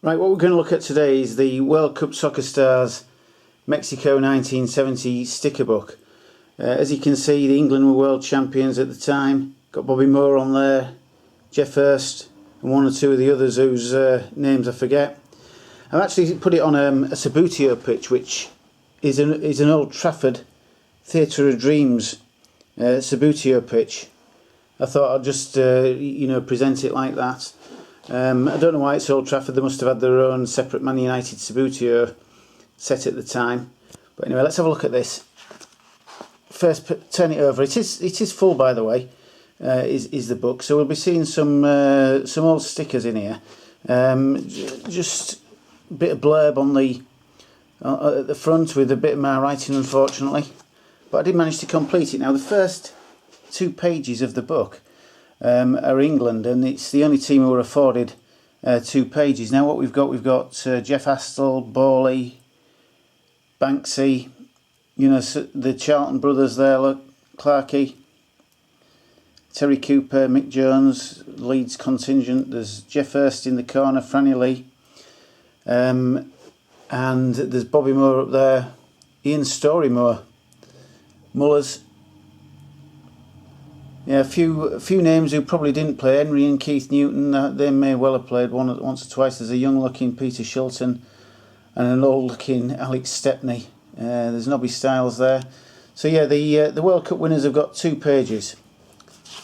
Right, what we're going to look at today is the World Cup Soccer Stars Mexico 1970 sticker book. As you can see, the England were world champions at the time. Got Bobby Moore on there, Geoff Hurst, and one or two of the others whose names I forget. I've actually put it on a Subbuteo pitch, which is an Old Trafford Theatre of Dreams Subbuteo pitch. I thought I'd just present it like that. I don't know why it's Old Trafford. They must have had their own separate Man United Subbuteo set at the time. But anyway, let's have a look at this. First, turn it over. It is full, by the way. Is the book, so we'll be seeing some old stickers in here. Just a bit of blurb on at the front with a bit of my writing, unfortunately. But I did manage to complete it. Now, the first 2 pages of the book are England, and it's the only team who were afforded 2 pages. Now what we've got Jeff Astle, Bowley, Banksy, the Charlton brothers there, look, Clarkey, Terry Cooper, Mick Jones, Leeds contingent. There's Geoff Hurst in the corner, Franny Lee, and there's Bobby Moore up there, Ian Storymore, Mullers. Yeah, a few names who probably didn't play. Henry and Keith Newton, they may well have played once or twice. There's a young-looking Peter Shilton and an old-looking Alex Stepney. There's Nobby Stiles there. So yeah, the World Cup winners have got 2 pages.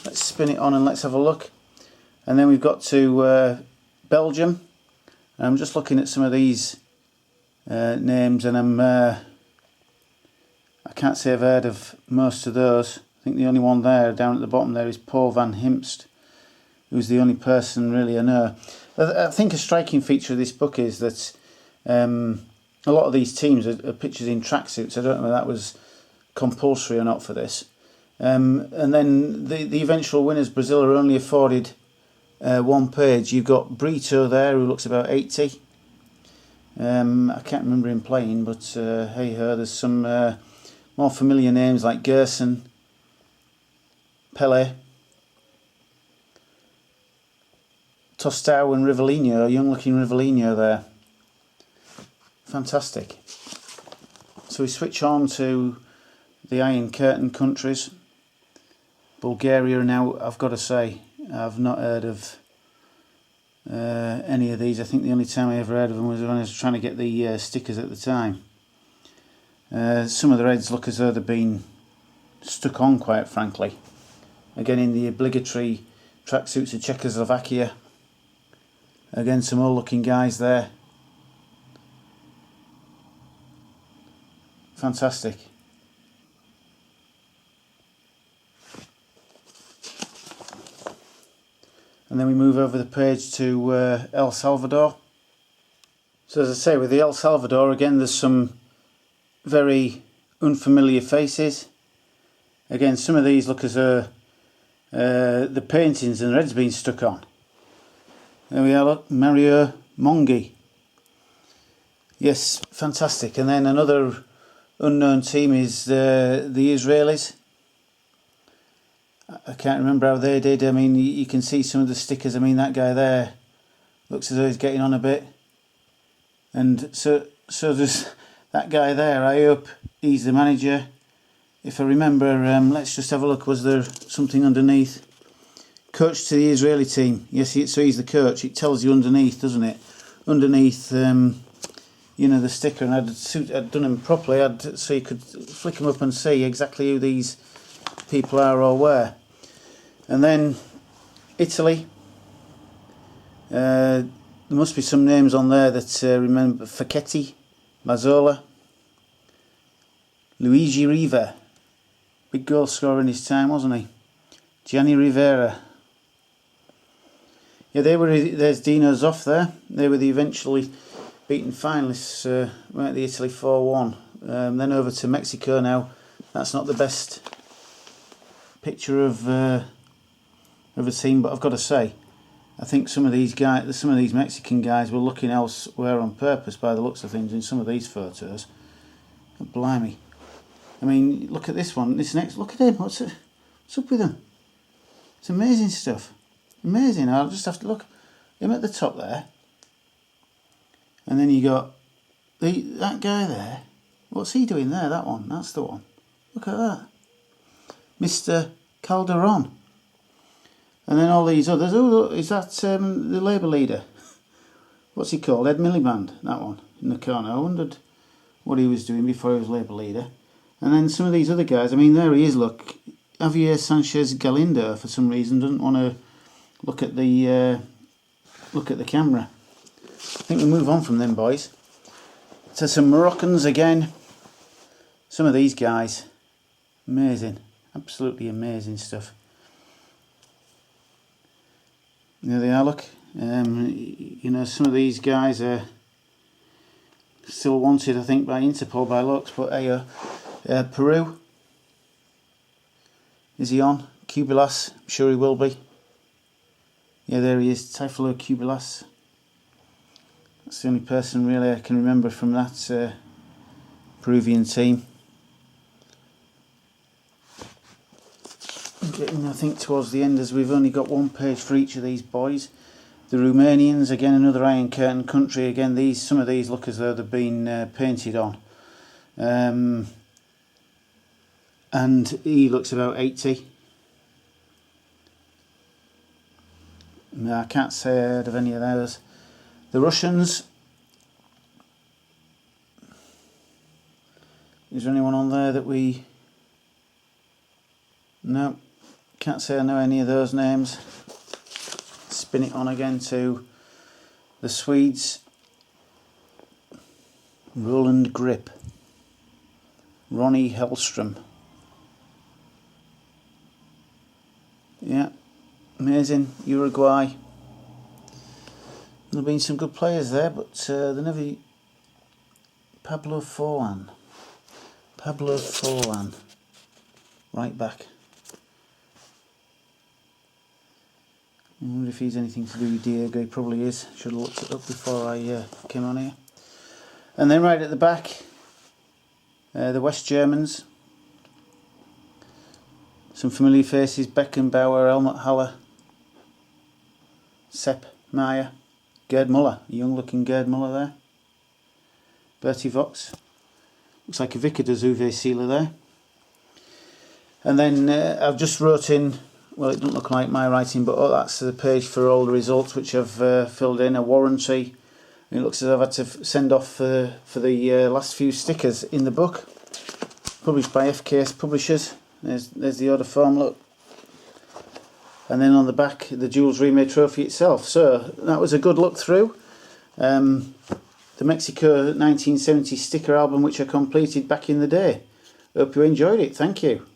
Let's spin it on and let's have a look. And then we've got to Belgium. I'm just looking at some of these names, and I can't say I've heard of most of those. I think the only one there, down at the bottom there, is Paul van Himst, who's the only person really I know. I think a striking feature of this book is that a lot of these teams are pictures in tracksuits. I don't know whether that was compulsory or not for this. And then the eventual winners, Brazil, are only afforded 1 page. You've got Brito there, who looks about 80. I can't remember him playing, but hey ho, there's some more familiar names like Gerson, Pele, Tostão and Rivellino, young-looking Rivellino there. Fantastic. So we switch on to the Iron Curtain countries. Bulgaria now, I've got to say, I've not heard of any of these. I think the only time I ever heard of them was when I was trying to get the stickers at the time. Some of the reds look as though they've been stuck on, quite frankly. Again, in the obligatory tracksuits of Czechoslovakia. Again, some old looking guys there. Fantastic. And then we move over the page to El Salvador. So as I say, with the El Salvador, again, there's some very unfamiliar faces. Again, some of these look as though the paintings and the red's been stuck on. There we are, look, Mario Mongi. Yes, fantastic. And then another unknown team is the Israelis. I can't remember how they did. I mean, you can see some of the stickers. I mean, that guy there looks as though he's getting on a bit. And so there's that guy there. I hope he's the manager. If I remember, let's just have a look. Was there something underneath? Coach to the Israeli team. Yes, so he's the coach. It tells you underneath, doesn't it? Underneath, the sticker. And I'd done them properly, so you could flick them up and see exactly who these people are or where. And then Italy. There must be some names on there that remember. Facchetti, Mazzola, Luigi Riva. Big goal scorer in his time, wasn't he? Gianni Rivera. Yeah, there's Dino Zoff there. They were the eventually beaten finalists, went to Italy 4-1. Then over to Mexico now. That's not the best picture of a team, but I've got to say, I think some of these Mexican guys were looking elsewhere on purpose by the looks of things in some of these photos. Blimey. I mean, look at this one. This next, look at him. What's up with him? It's amazing stuff. Amazing. I'll just have to look. Him at the top there. And then you got that guy there. What's he doing there? That one. That's the one. Look at that. Mr. Calderon. And then all these others. Oh, look, is that the Labour leader? What's he called? Ed Miliband. That one in the corner. I wondered what he was doing before he was Labour leader. And then some of these other guys. I mean, there he is. Look, Javier Sanchez Galindo for some reason doesn't want to look at the camera. I think we move on from them boys to some Moroccans again. Some of these guys, amazing, absolutely amazing stuff. There they are. Look, you know, some of these guys are still wanted, I think, by Interpol by looks. But hey, Peru, is he on? Cubilas, I'm sure he will be. Yeah, there he is, Teofilo Cubilas. That's the only person really I can remember from that Peruvian team. Getting, I think, towards the end, as we've only got one page for each of these boys. The Romanians, again, another Iron Curtain country. Again, some of these look as though they've been painted on. And he looks about 80. No, I can't say I heard of any of those. The Russians. Is there anyone on there that we... No, can't say I know any of those names. Spin it on again to the Swedes. Roland Grip. Ronnie Hellstrom. Yeah, amazing. Uruguay. There have been some good players there, but they never... Pablo Forlan. Right back. I wonder if he's anything to do with Diego. He probably is. Should have looked it up before I came on here. And then right at the back, the West Germans. Some familiar faces: Beckenbauer, Helmut Haller, Sepp Maier, Gerd Müller, a young looking Gerd Müller there. Bertie Vox. Looks like a Vicar de Uwe Seeler there. And then I've just wrote in, well, it doesn't look like my writing, but that's the page for all the results which I've filled in. A warranty. It looks as though I've had to send off for the last few stickers in the book. Published by FKS Publishers. There's the order form, look. And then on the back, the Jules Rimet trophy itself. So that was a good look through. The Mexico 1970 sticker album which I completed back in the day. Hope you enjoyed it. Thank you.